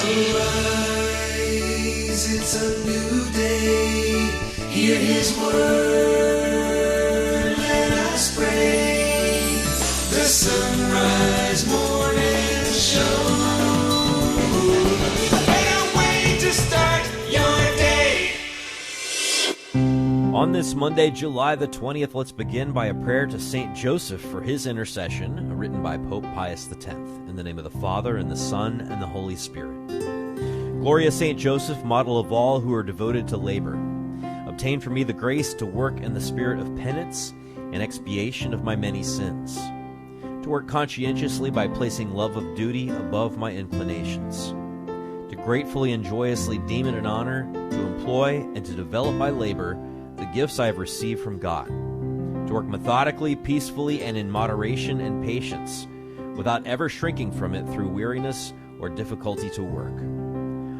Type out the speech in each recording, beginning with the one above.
Arise, it's a new day. Hear his word, let us pray. The sunrise morning show. Can't wait to start your day. On this Monday, July the 20th, let's begin by a prayer to St. Joseph for his intercession, written by Pope Pius X. In the name of the Father, and the Son, and the Holy Spirit. Gloria St. Joseph, model of all who are devoted to labor, obtain for me the grace to work in the spirit of penance and expiation of my many sins, to work conscientiously by placing love of duty above my inclinations, to gratefully and joyously deem it an honor to employ and to develop by labor the gifts I have received from God, to work methodically, peacefully, and in moderation and patience, without ever shrinking from it through weariness or difficulty to work.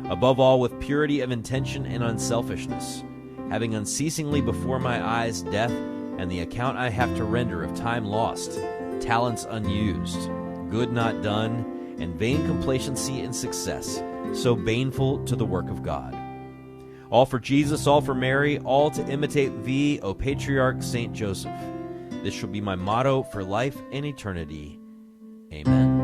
Above all, with purity of intention and unselfishness, having unceasingly before my eyes death and the account I have to render of time lost, talents unused, good not done, and vain complacency in success, so baneful to the work of God. All for Jesus, all for Mary, all to imitate thee, O Patriarch St. Joseph. This shall be my motto for life and eternity. Amen.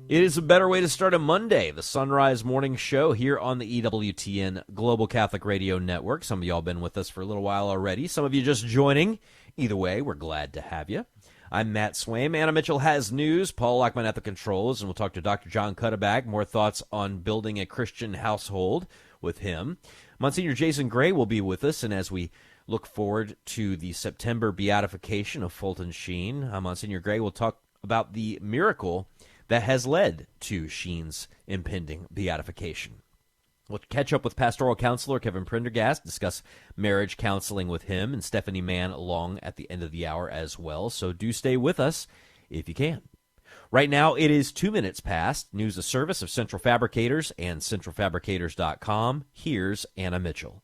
It is a better way to start a Monday, the Sunrise Morning Show here on the EWTN Global Catholic Radio Network. Some of y'all been with us for a little while already. Some of you just joining. Either way, we're glad to have you. I'm Matt Swaim. Anna Mitchell has news. Paul Lockman at the controls, and we'll talk to Dr. John Cuddeback. More thoughts on building a Christian household with him. Monsignor Jason Gray will be with us, and as we look forward to the September beatification of Fulton Sheen, Monsignor Gray will talk about the miracle that has led to Sheen's impending beatification. We'll catch up with pastoral counselor Kevin Prendergast, discuss marriage counseling with him, and Stephanie Mann along at the end of the hour as well. So do stay with us if you can. Right now, it is 2 minutes past. News of service of Central Fabricators and centralfabricators.com. Here's Anna Mitchell.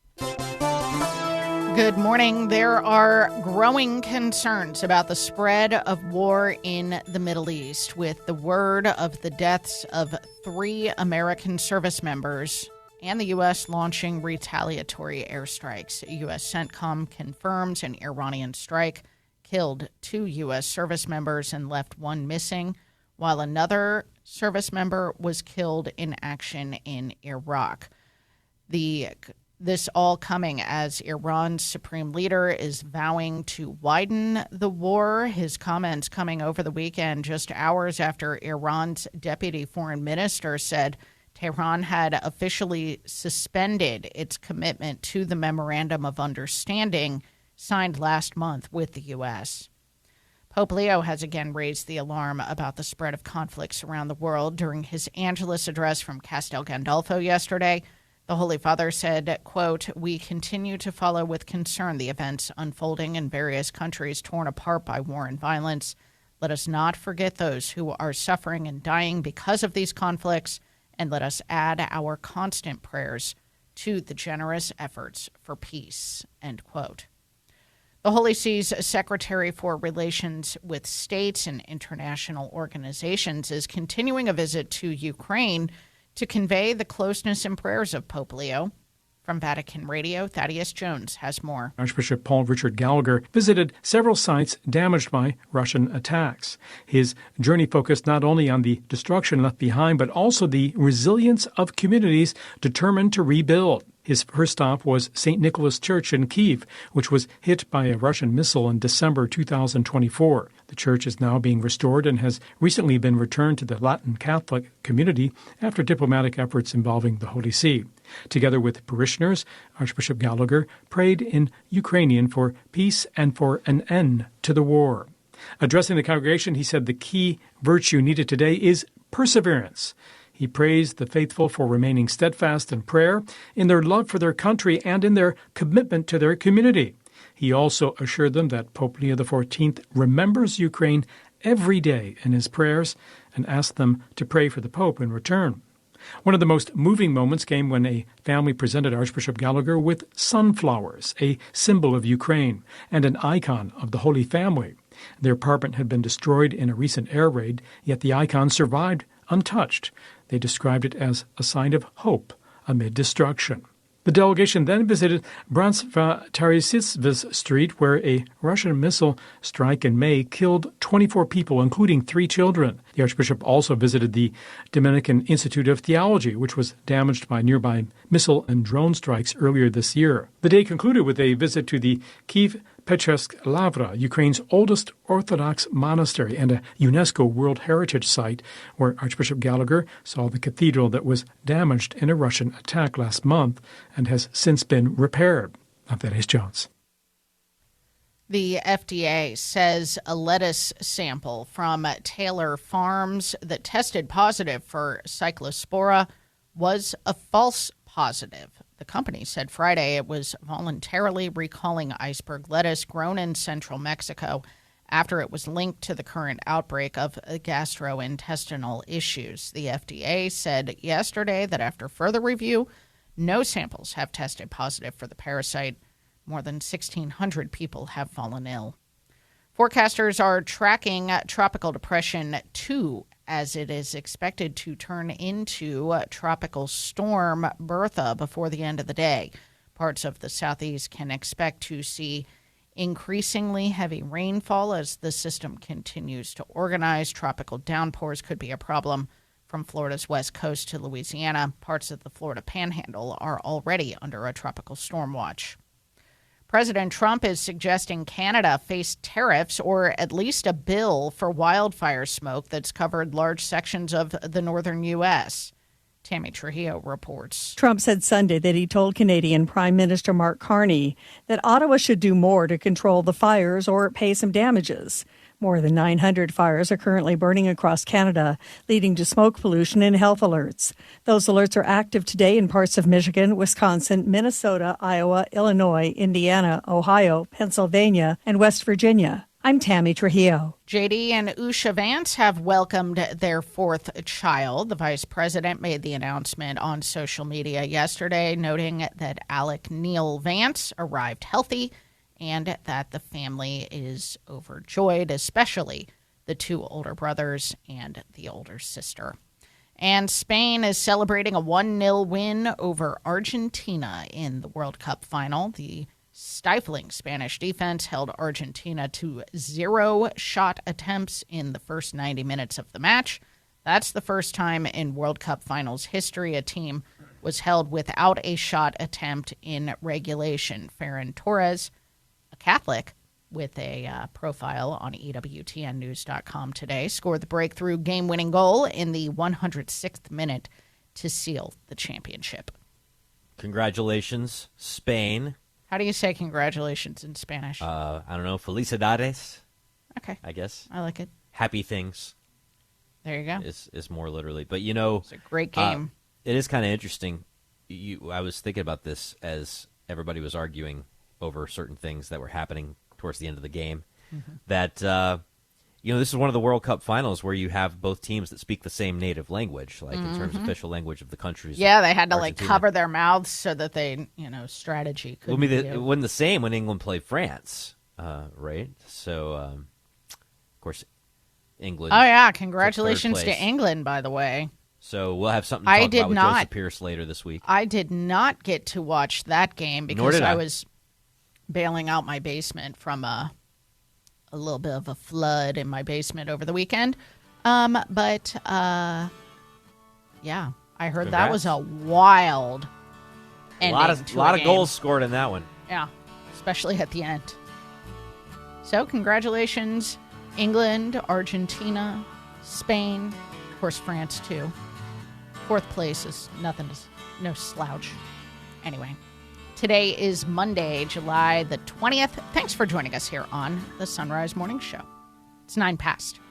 Good morning. There are growing concerns about the spread of war in the Middle East, with the word of the deaths of 3 American service members and the U.S. launching retaliatory airstrikes. U.S. CENTCOM confirms an Iranian strike killed 2 U.S. service members and left 1 missing, while another service member was killed in action in Iraq. This all coming as Iran's supreme leader is vowing to widen the war. His comments coming over the weekend, just hours after Iran's deputy foreign minister said Tehran had officially suspended its commitment to the Memorandum of Understanding signed last month with the U.S. Pope Leo has again raised the alarm about the spread of conflicts around the world. During his Angelus address from Castel Gandolfo yesterday, the Holy Father said, quote, "We continue to follow with concern the events unfolding in various countries torn apart by war and violence. Let us not forget those who are suffering and dying because of these conflicts, and let us add our constant prayers to the generous efforts for peace," end quote. The Holy See's Secretary for Relations with States and International Organizations is continuing a visit to Ukraine to convey the closeness and prayers of Pope Leo. From Vatican Radio, Thaddeus Jones has more. Archbishop Paul Richard Gallagher visited several sites damaged by Russian attacks. His journey focused not only on the destruction left behind, but also the resilience of communities determined to rebuild. His first stop was St. Nicholas Church in Kyiv, which was hit by a Russian missile in December 2024. The church is now being restored and has recently been returned to the Latin Catholic community after diplomatic efforts involving the Holy See. Together with parishioners, Archbishop Gallagher prayed in Ukrainian for peace and for an end to the war. Addressing the congregation, he said the key virtue needed today is perseverance. He praised the faithful for remaining steadfast in prayer, in their love for their country, and in their commitment to their community. He also assured them that Pope Leo XIV remembers Ukraine every day in his prayers and asked them to pray for the Pope in return. One of the most moving moments came when a family presented Archbishop Gallagher with sunflowers, a symbol of Ukraine and an icon of the Holy Family. Their apartment had been destroyed in a recent air raid, yet the icon survived untouched. They described it as a sign of hope amid destruction. The delegation then visited Bryansk-Tarisivka Street, where a Russian missile strike in May killed 24 people, including 3 children. The Archbishop also visited the Dominican Institute of Theology, which was damaged by nearby missile and drone strikes earlier this year. The day concluded with a visit to the Kiev-Pechesk Lavra, Ukraine's oldest Orthodox monastery and a UNESCO World Heritage Site, where Archbishop Gallagher saw the cathedral that was damaged in a Russian attack last month and has since been repaired. I'm Thaddeus Jones. The FDA says a lettuce sample from Taylor Farms that tested positive for cyclospora was a false positive. The company said Friday it was voluntarily recalling iceberg lettuce grown in central Mexico after it was linked to the current outbreak of gastrointestinal issues. The FDA said yesterday that after further review, no samples have tested positive for the parasite. More than 1,600 people have fallen ill. Forecasters are tracking Tropical Depression 2 as it is expected to turn into Tropical Storm Bertha before the end of the day. Parts of the southeast can expect to see increasingly heavy rainfall as the system continues to organize. Tropical downpours could be a problem from Florida's west coast to Louisiana. Parts of the Florida Panhandle are already under a tropical storm watch. President Trump is suggesting Canada face tariffs or at least a bill for wildfire smoke that's covered large sections of the northern U.S. Tammy Trujillo reports. Trump said Sunday that he told Canadian Prime Minister Mark Carney that Ottawa should do more to control the fires or pay some damages. More than 900 fires are currently burning across Canada, leading to smoke pollution and health alerts. Those alerts are active today in parts of Michigan, Wisconsin, Minnesota, Iowa, Illinois, Indiana, Ohio, Pennsylvania, and West Virginia. I'm Tammy Trujillo. JD and Usha Vance have welcomed their 4th child. The vice president made the announcement on social media yesterday, noting that Alec Neil Vance arrived healthy and that the family is overjoyed, especially the 2 older brothers and the older sister. And Spain is celebrating a 1-0 win over Argentina in the World Cup final. The stifling Spanish defense held Argentina to 0 shot attempts in the first 90 minutes of the match. That's the first time in World Cup finals history a team was held without a shot attempt in regulation. Ferran Torres, a Catholic with a profile on EWTNnews.com today, scored the breakthrough game-winning goal in the 106th minute to seal the championship. Congratulations, Spain. How do you say congratulations in Spanish? I don't know. Felicidades. Okay. I guess. I like it. Happy things. There you go. Is more literally. But, you know. It's a great game. It is kind of interesting. I was thinking about this as everybody was arguing over certain things that were happening towards the end of the game. Mm-hmm. That, this is one of the World Cup finals where you have both teams that speak the same native language, like in terms of official language of the countries. Yeah, they had to cover their mouths so that they, strategy could it wasn't the same when England played France, right? So, of course, England. Oh, yeah. Congratulations to England, by the way. So we'll have something to talk about with Joseph Pierce later this week. I did not get to watch that game because I was bailing out my basement from a little bit of a flood in my basement over the weekend. But I heard that was a wild ending. A lot of goals scored in that one. Yeah, especially at the end. So congratulations, England, Argentina, Spain, of course France too. 4th place is no slouch. Anyway. Today is Monday, July the 20th. Thanks for joining us here on the Sunrise Morning Show. It's 9 past.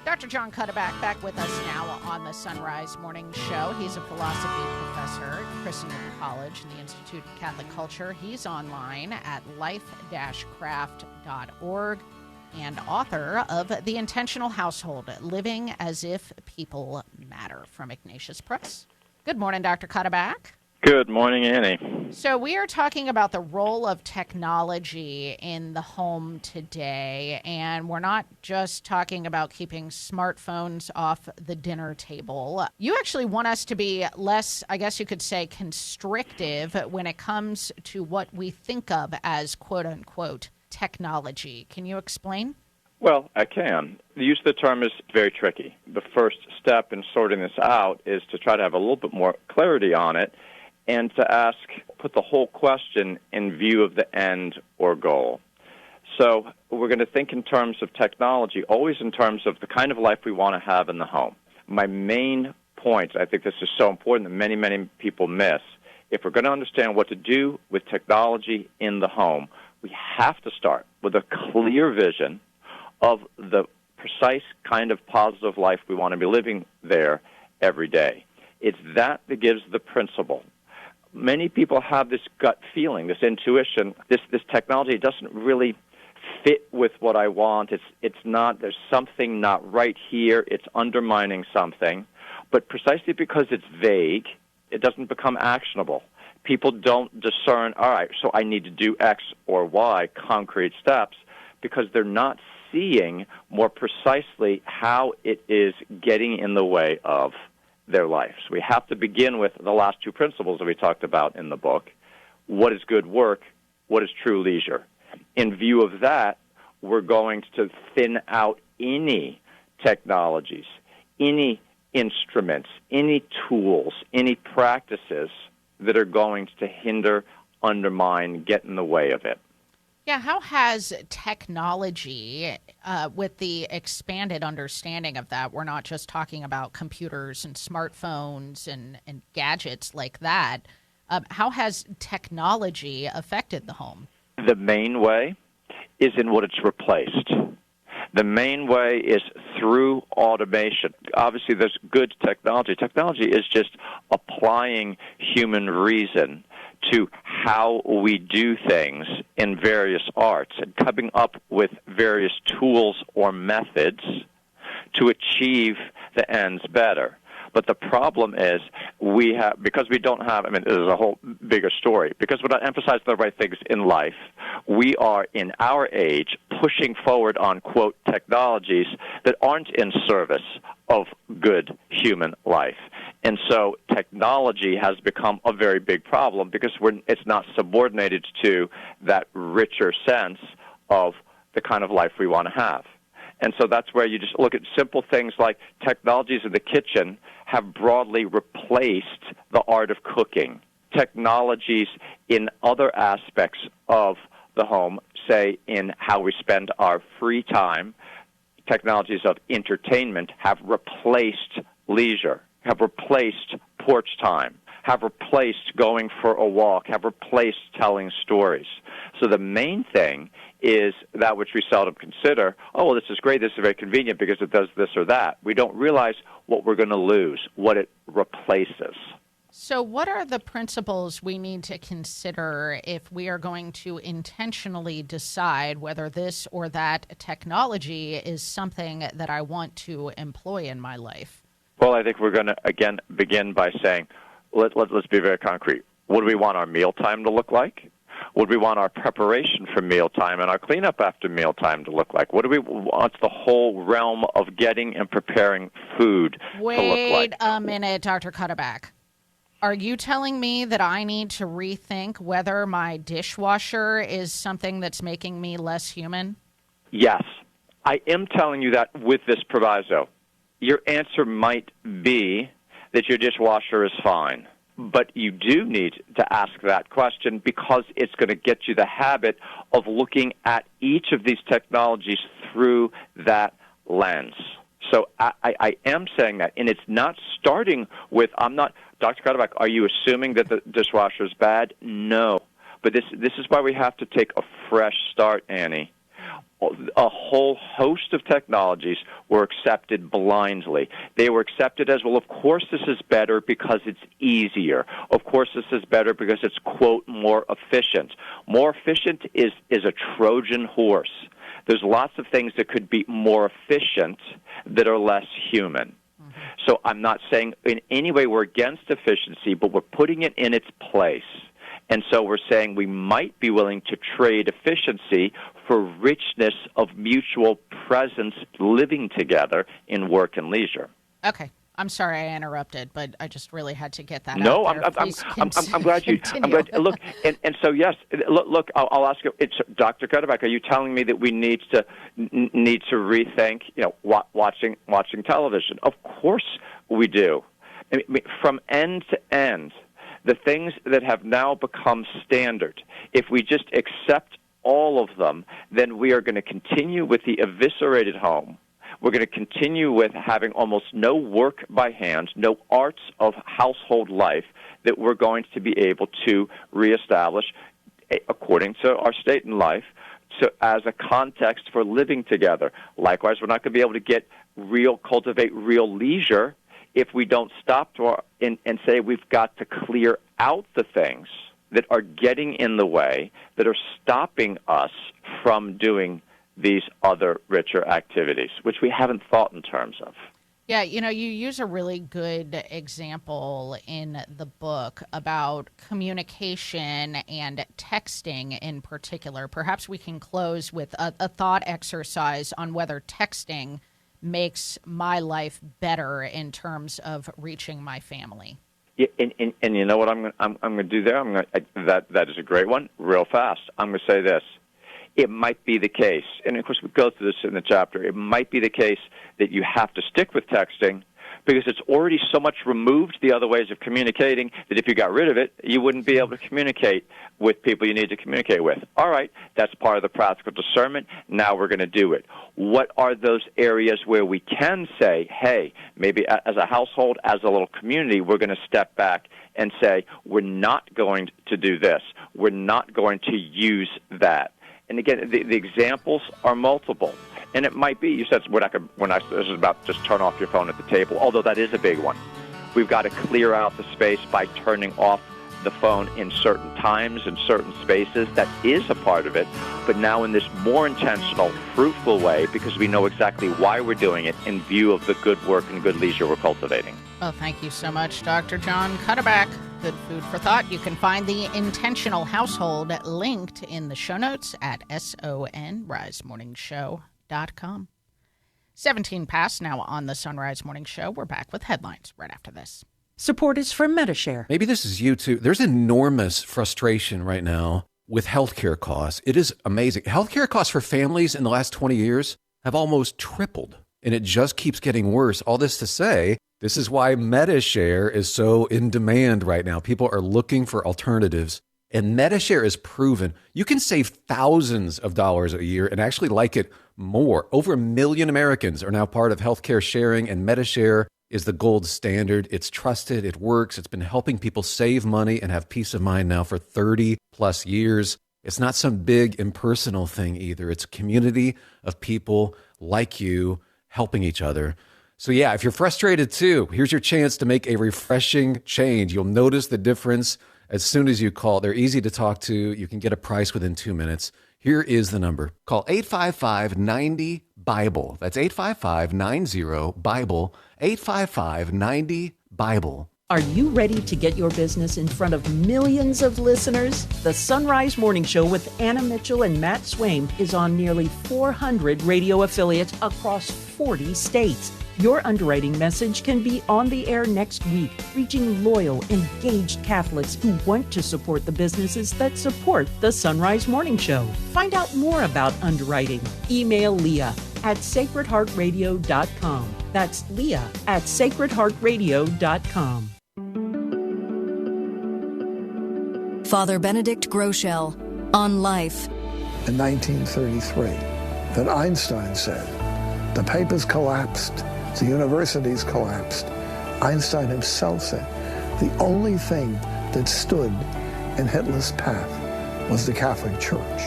Dr. John Cuddeback back with us now on the Sunrise Morning Show. He's a philosophy professor at Christendom College in the Institute of Catholic Culture. He's online at life-craft.org and author of The Intentional Household, Living as If People Matter from Ignatius Press. Good morning, Dr. Cuddeback. Good morning, Annie. So we are talking about the role of technology in the home today, and we're not just talking about keeping smartphones off the dinner table. You actually want us to be less, I guess you could say, constrictive when it comes to what we think of as quote-unquote technology. Can you explain? Well, I can. The use of the term is very tricky. The first step in sorting this out is to try to have a little bit more clarity on it and to put the whole question in view of the end or goal. So we're going to think in terms of technology, always in terms of the kind of life we want to have in the home. My main point, I think this is so important that many, many people miss, if we're going to understand what to do with technology in the home, we have to start with a clear vision of the precise kind of positive life we want to be living there every day. It's that gives the principle. Many people have this gut feeling, this intuition, this technology doesn't really fit with what I want. It's not, there's something not right here. It's undermining something. But precisely because it's vague, it doesn't become actionable. People don't discern, all right, so I need to do X or Y, concrete steps, because they're not seeing more precisely how it is getting in the way of their life. So we have to begin with the last two principles that we talked about in the book. What is good work? What is true leisure? In view of that, we're going to thin out any technologies, any instruments, any tools, any practices that are going to hinder, undermine, get in the way of it. Yeah, how has technology, with the expanded understanding of that, we're not just talking about computers and smartphones and gadgets like that, how has technology affected the home? The main way is in what it's replaced. The main way is through automation. Obviously, there's good technology. Technology is just applying human reason to how we do things in various arts and coming up with various tools or methods to achieve the ends better. But the problem is because we don't have, this is a whole bigger story, because we're not emphasizing the right things in life, we are in our age pushing forward on, quote, technologies that aren't in service of good human life. And so technology has become a very big problem because it's not subordinated to that richer sense of the kind of life we want to have. And so that's where you just look at simple things like technologies in the kitchen have broadly replaced the art of cooking. Technologies in other aspects of the home, say in how we spend our free time, technologies of entertainment have replaced leisure, have replaced porch time, have replaced going for a walk, have replaced telling stories. So the main thing is that which we seldom consider, oh, well, this is great, this is very convenient because it does this or that. We don't realize what we're going to lose, what it replaces. So what are the principles we need to consider if we are going to intentionally decide whether this or that technology is something that I want to employ in my life? Well, I think we're going to, again, begin by saying, let's be very concrete. What do we want our mealtime to look like? What do we want our preparation for mealtime and our cleanup after mealtime to look like? What do we want the whole realm of getting and preparing food to look like? Wait a minute, Dr. Cutterback. Are you telling me that I need to rethink whether my dishwasher is something that's making me less human? Yes. I am telling you that with this proviso. Your answer might be that your dishwasher is fine. But you do need to ask that question because it's going to get you the habit of looking at each of these technologies through that lens. So I am saying that, and it's not starting with, Dr. Cutterback, are you assuming that the dishwasher is bad? No. But this is why we have to take a fresh start, Annie. A whole host of technologies were accepted blindly. They were accepted as, well, of course this is better because it's easier. Of course this is better because it's, quote, more efficient. More efficient is a Trojan horse. There's lots of things that could be more efficient that are less human. So I'm not saying in any way we're against efficiency, but we're putting it in its place. And so we're saying we might be willing to trade efficiency for richness of mutual presence living together in work and leisure. Okay. I'm sorry I interrupted, but I just really had to get that no, out there. I'm glad you. I'm glad. Look, and so yes. Look, I'll ask you. It's Dr. Cutterback. Are you telling me that we need to rethink, watching television? Of course we do. I mean, from end to end, the things that have now become standard. If we just accept all of them, then we are going to continue with the eviscerated home. We're going to continue with having almost no work by hand, no arts of household life that we're going to be able to reestablish according to our state in life as a context for living together. Likewise, we're not going to be able to cultivate real leisure if we don't stop and say we've got to clear out the things that are getting in the way, that are stopping us from doing these other richer activities, which we haven't thought in terms of. Yeah, you use a really good example in the book about communication and texting in particular. Perhaps we can close with a thought exercise on whether texting makes my life better in terms of reaching my family. Yeah, and you know what I'm going to do there? That is a great one. Real fast, I'm going to say this. It might be the case, and of course we go through this in the chapter, it might be the case that you have to stick with texting because it's already so much removed the other ways of communicating that if you got rid of it, you wouldn't be able to communicate with people you need to communicate with. All right, that's part of the practical discernment. Now we're going to do it. What are those areas where we can say, hey, maybe as a household, as a little community, we're going to step back and say, we're not going to do this. We're not going to use that. And again, the examples are multiple. And it might be, you said this is about just turn off your phone at the table, although that is a big one. We've got to clear out the space by turning off the phone in certain times and certain spaces. That is a part of it. But now in this more intentional, fruitful way, because we know exactly why we're doing it in view of the good work and good leisure we're cultivating. Well, thank you so much, Dr. John Cutterback. Good food for thought. You can find the Intentional Household linked in the show notes at sonrisemorningshow.com. 17 past now on the Sunrise Morning Show. We're back with headlines right after this. Support is from MediShare. Maybe this is you too. There's enormous frustration right now with healthcare costs. It is amazing. Healthcare costs for families in the last 20 years have almost tripled, and it just keeps getting worse. All this to say, this is why MediShare is so in demand right now. People are looking for alternatives, and MediShare is proven you can save thousands of dollars a year and actually like it more. Over 1 million Americans are now part of healthcare sharing, and MediShare is the gold standard. It's trusted. It works. It's been helping people save money and have peace of mind now for 30 plus years. It's not some big impersonal thing either. It's a community of people like you helping each other. So yeah, if you're frustrated too, here's your chance to make a refreshing change. You'll notice the difference as soon as you call. They're easy to talk to. You can get a price within 2 minutes. Here is the number. Call 855-90-BIBLE. That's 855-90-BIBLE. 855-90-BIBLE. Are you ready to get your business in front of millions of listeners? The Sunrise Morning Show with Anna Mitchell and Matt Swaim is on nearly 400 radio affiliates across 40 states. Your underwriting message can be on the air next week, reaching loyal, engaged Catholics who want to support the businesses that support the Sunrise Morning Show. Find out more about underwriting. Email Leah at sacredheartradio.com. That's Leah at sacredheartradio.com. Father Benedict Groeschel on life. In 1933, that Einstein said, the papers collapsed, the universities collapsed. Einstein himself said, the only thing that stood in Hitler's path was the Catholic Church.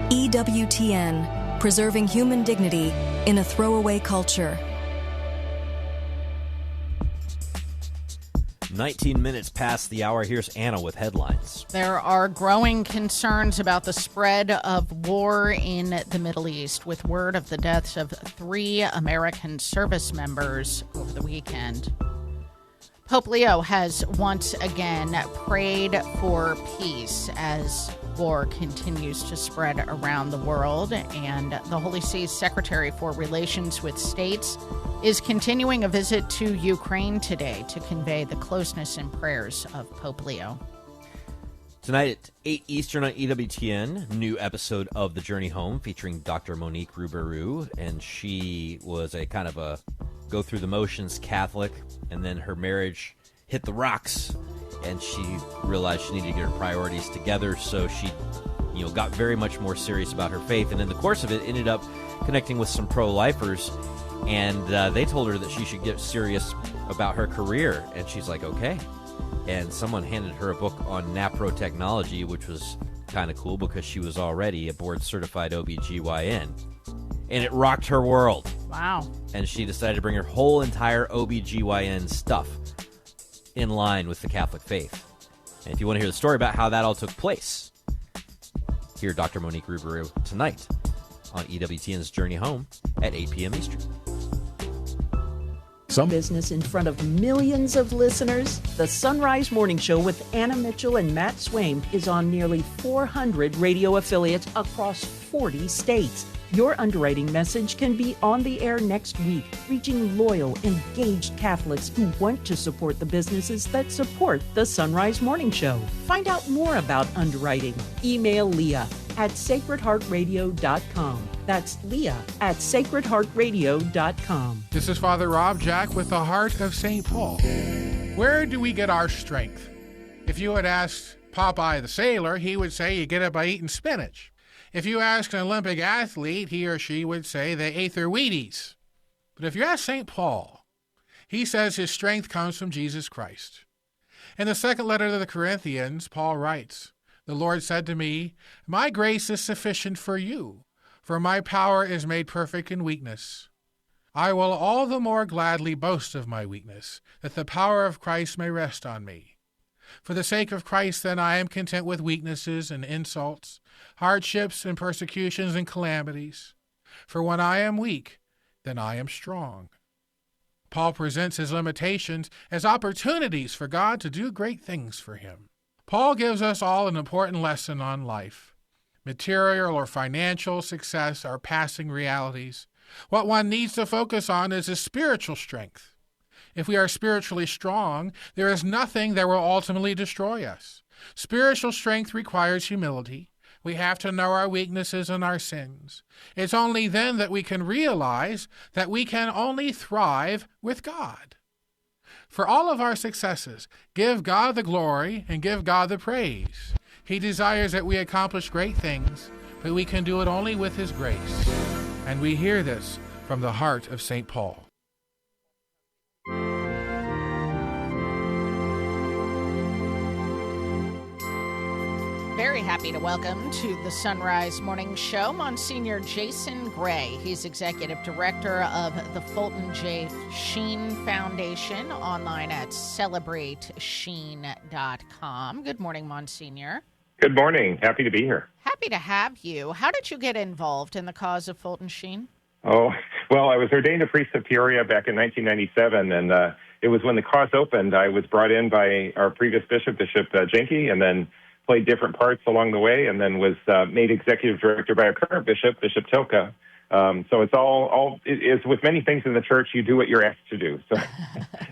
EWTN, preserving human dignity in a throwaway culture. 19 minutes past the hour. Here's Anna with headlines. There are growing concerns about the spread of war in the Middle East, with word of the deaths of 3 American service members over the weekend. Pope Leo has once again prayed for peace as war continues to spread around the world, and the Holy See's Secretary for Relations with States is continuing a visit to Ukraine today to convey the closeness and prayers of Pope Leo. Tonight at 8 Eastern on EWTN, new episode of The Journey Home featuring Dr. Monique Ruberu, and she was a kind of a go-through-the-motions Catholic, and then her marriage hit the rocks, and she realized she needed to get her priorities together, so she got very much more serious about her faith, and in the course of it ended up connecting with some pro-lifers, and they told her that she should get serious about her career, and she's like, okay. And someone handed her a book on naprotechnology, which was kind of cool because she was already a board-certified OBGYN. And it rocked her world. Wow. And she decided to bring her whole entire OBGYN stuff in line with the Catholic faith. And if you want to hear the story about how that all took place, hear Dr. Monique Ruberu tonight on EWTN's Journey Home at 8 p.m. Eastern. Some business in front of millions of listeners. The Sunrise Morning Show with Anna Mitchell and Matt Swaim is on nearly 400 radio affiliates across 40 states. Your underwriting message can be on the air next week, reaching loyal, engaged Catholics who want to support the businesses that support the Sunrise Morning Show. Find out more about underwriting. Email Leah at sacredheartradio.com. That's Leah at sacredheartradio.com. This is Father Rob Jack with the Heart of St. Paul. Where do we get our strength? If you had asked Popeye the sailor, he would say you get it by eating spinach. If you ask an Olympic athlete, he or she would say they ate their Wheaties. But if you ask St. Paul, he says his strength comes from Jesus Christ. In the second letter to the Corinthians, Paul writes, "The Lord said to me, my grace is sufficient for you, for my power is made perfect in weakness. I will all the more gladly boast of my weakness, that the power of Christ may rest on me. For the sake of Christ, then, I am content with weaknesses and insults, hardships and persecutions and calamities. For when I am weak, then I am strong." Paul presents his limitations as opportunities for God to do great things for him. Paul gives us all an important lesson on life. Material or financial success are passing realities. What one needs to focus on is his spiritual strength. If we are spiritually strong, there is nothing that will ultimately destroy us. Spiritual strength requires humility. We have to know our weaknesses and our sins. It's only then that we can realize that we can only thrive with God. For all of our successes, give God the glory and give God the praise. He desires that we accomplish great things, but we can do it only with His grace. And we hear this from the heart of St. Paul. Very happy to welcome to the Sunrise Morning Show Msgr Jason Gray. He's Executive Director of the Fulton Sheen Foundation, online at celebratesheen.com. Good morning, Msgr. Good morning. Happy to be here. Happy to have you. How did you get involved in the cause of Fulton Sheen? Oh, well, I was ordained a priest of Peoria back in 1997, and it was when the cause opened. I was brought in by our previous bishop, Bishop Jenke, and then played different parts along the way, and then was made executive director by our current bishop, Bishop Tilka. So it's it's with many things in the church, you do what you're asked to do. So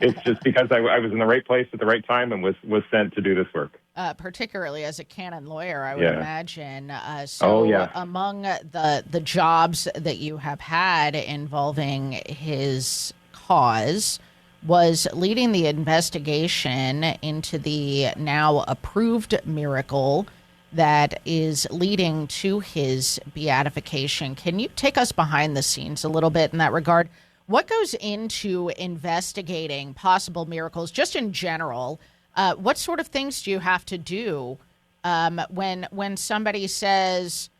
it's just because I was in the right place at the right time and was sent to do this work. Particularly as a canon lawyer, I would imagine. Among the jobs that you have had involving his cause was leading the investigation into the now approved miracle that is leading to his beatification. Can you take us behind the scenes a little bit in that regard? What goes into investigating possible miracles, just in general? What sort of things do you have to do when somebody says,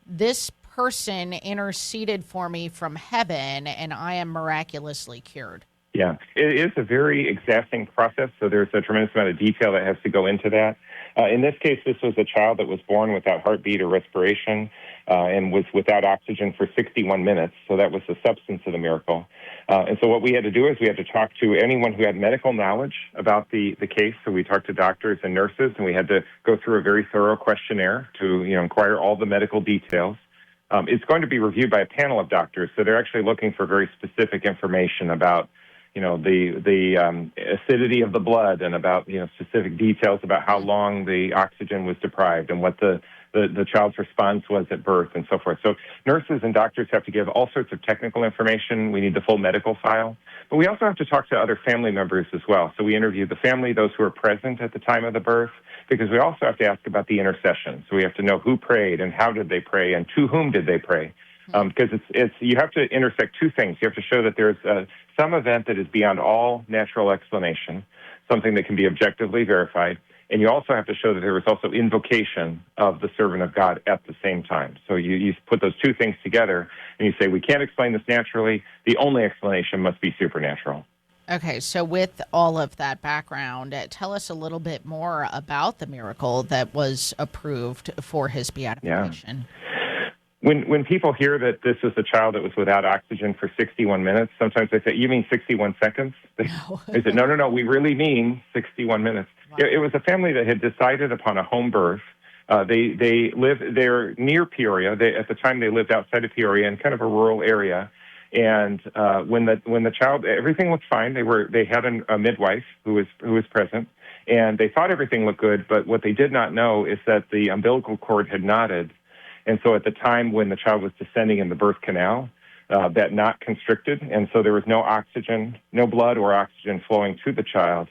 this person interceded for me from heaven and I am miraculously cured? Yeah, it is a very exacting process, so there's a tremendous amount of detail that has to go into that. In this case, this was a child that was born without heartbeat or respiration and was without oxygen for 61 minutes, so that was the substance of the miracle. And so what we had to do is we had to talk to anyone who had medical knowledge about the case, so we talked to doctors and nurses, and we had to go through a very thorough questionnaire to inquire all the medical details. It's going to be reviewed by a panel of doctors, so they're actually looking for very specific information about the acidity of the blood and about specific details about how long the oxygen was deprived and what the child's response was at birth and so forth. So nurses and doctors have to give all sorts of technical information. We need the full medical file. But we also have to talk to other family members as well. So we interview the family, those who were present at the time of the birth, because we also have to ask about the intercession. So we have to know who prayed and how did they pray and to whom did they pray. Because you have to intersect two things. You have to show that there's some event that is beyond all natural explanation, something that can be objectively verified, and you also have to show that there was also invocation of the servant of God at the same time. So you put those two things together, and you say, we can't explain this naturally. The only explanation must be supernatural. Okay, so with all of that background, tell us a little bit more about the miracle that was approved for his beatification. Yeah. When people hear that this is a child that was without oxygen for 61 minutes, sometimes they say, you mean 61 seconds? No. They said, no, we really mean 61 minutes. Wow. It was a family that had decided upon a home birth. They're near Peoria. At the time, they lived outside of Peoria in kind of a rural area. And when the child, everything looked fine. They had a midwife who was present, and they thought everything looked good. But what they did not know is that the umbilical cord had knotted. And so at the time when the child was descending in the birth canal, that knot constricted, and so there was no oxygen, no blood or oxygen flowing to the child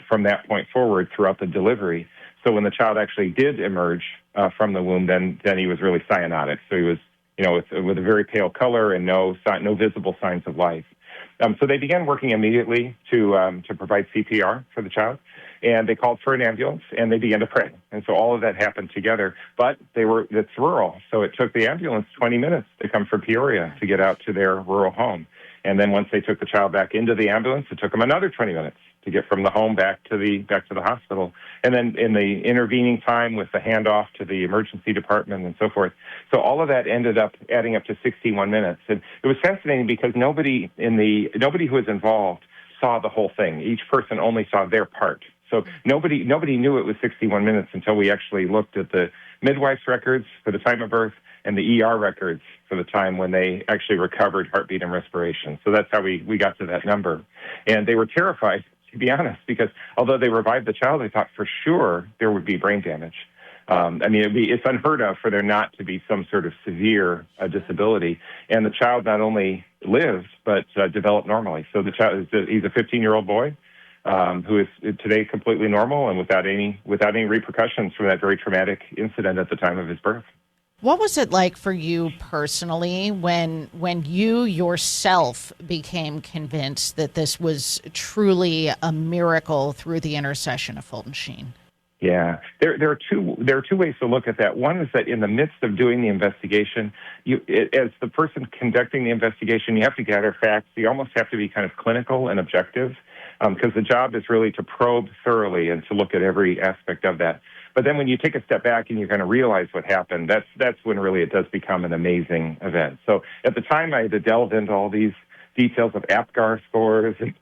from that point forward throughout the delivery. So when the child actually did emerge from the womb, then he was really cyanotic. So he was, with a very pale color and no visible signs of life. So they began working immediately to provide CPR for the child, and they called for an ambulance, and they began to pray. And so all of that happened together, but it's rural, so it took the ambulance 20 minutes to come from Peoria to get out to their rural home. And then once they took the child back into the ambulance, it took them another 20 minutes to get from the home back to the hospital. And then in the intervening time with the handoff to the emergency department and so forth. So all of that ended up adding up to 61 minutes. And it was fascinating because nobody who was involved saw the whole thing. Each person only saw their part. So nobody knew it was 61 minutes until we actually looked at the midwife's records for the time of birth and the ER records for the time when they actually recovered heartbeat and respiration. So that's how we got to that number. And they were terrified, to be honest, because although they revived the child, they thought for sure there would be brain damage. It's unheard of for there not to be some sort of severe disability. And the child not only lived, but developed normally. So the child, he's a 15-year-old boy who is today completely normal and without any repercussions from that very traumatic incident at the time of his birth. What was it like for you personally when you yourself became convinced that this was truly a miracle through the intercession of Fulton Sheen? Yeah, there are two ways to look at that. One is that in the midst of doing the investigation, as the person conducting the investigation, you have to gather facts. You almost have to be kind of clinical and objective because the job is really to probe thoroughly and to look at every aspect of that. But then when you take a step back and you kind of realize what happened, that's when really it does become an amazing event. So at the time, I had to delve into all these details of APGAR scores and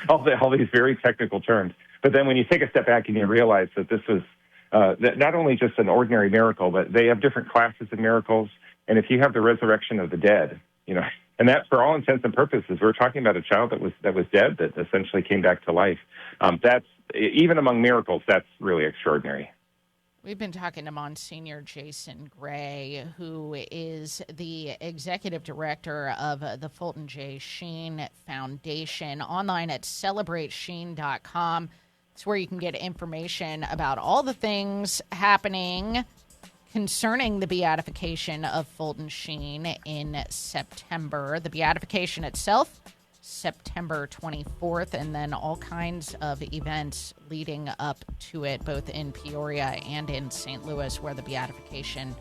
all these very technical terms. But then when you take a step back and you realize that this was not only just an ordinary miracle, but they have different classes of miracles. And if you have the resurrection of the dead, and that for all intents and purposes, we're talking about a child that was dead that essentially came back to life. That's even among miracles, that's really extraordinary. We've been talking to Msgr Jason Gray, who is the executive director of the Fulton J. Sheen Foundation, online at celebratesheen.com. It's where you can get information about all the things happening concerning the beatification of Fulton Sheen in September. The beatification itself, September 24th, and then all kinds of events leading up to it, both in Peoria and in St. Louis, where the beatification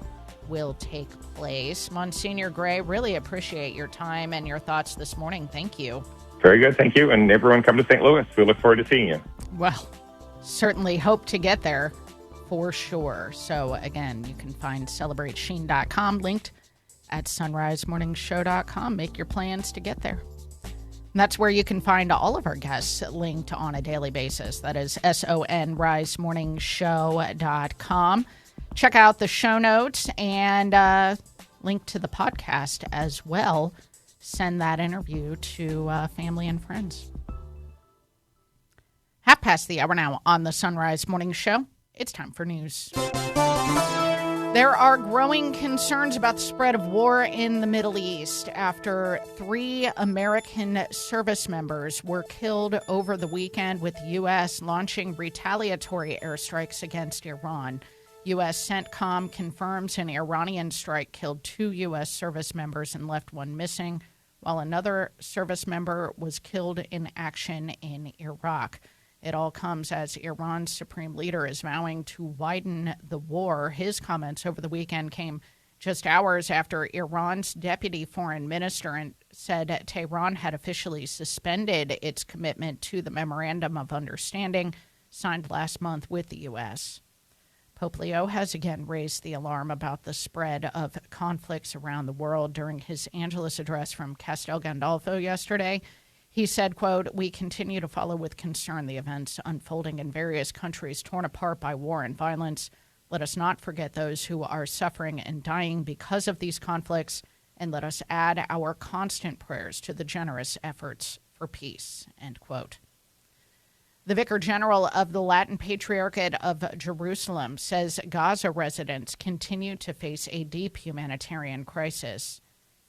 will take place. Msgr Gray, really appreciate your time and your thoughts this morning. Thank you. Very good. Thank you. And everyone come to St. Louis. We look forward to seeing you. Well, certainly hope to get there for sure. So again, you can find celebratesheen.com linked at sunrisemorningshow.com. Make your plans to get there. And that's where you can find all of our guests linked on a daily basis. That is sonrisemorningshow.com. Check out the show notes and link to the podcast as well. Send that interview to family and friends. 1:30 now on the Sunrise Morning Show. It's time for news. There are growing concerns about the spread of war in the Middle East after 3 American service members were killed over the weekend, with the U.S. launching retaliatory airstrikes against Iran. U.S. CENTCOM confirms an Iranian strike killed 2 U.S. service members and left 1 missing, while another service member was killed in action in Iraq. It all comes as Iran's supreme leader is vowing to widen the war. His comments over the weekend came just hours after Iran's deputy foreign minister said Tehran had officially suspended its commitment to the Memorandum of Understanding signed last month with the U.S. Pope Leo has again raised the alarm about the spread of conflicts around the world. During his Angelus address from Castel Gandolfo yesterday, he said, quote, "We continue to follow with concern the events unfolding in various countries torn apart by war and violence. Let us not forget those who are suffering and dying because of these conflicts, and let us add our constant prayers to the generous efforts for peace," end quote. The Vicar General of the Latin Patriarchate of Jerusalem says Gaza residents continue to face a deep humanitarian crisis.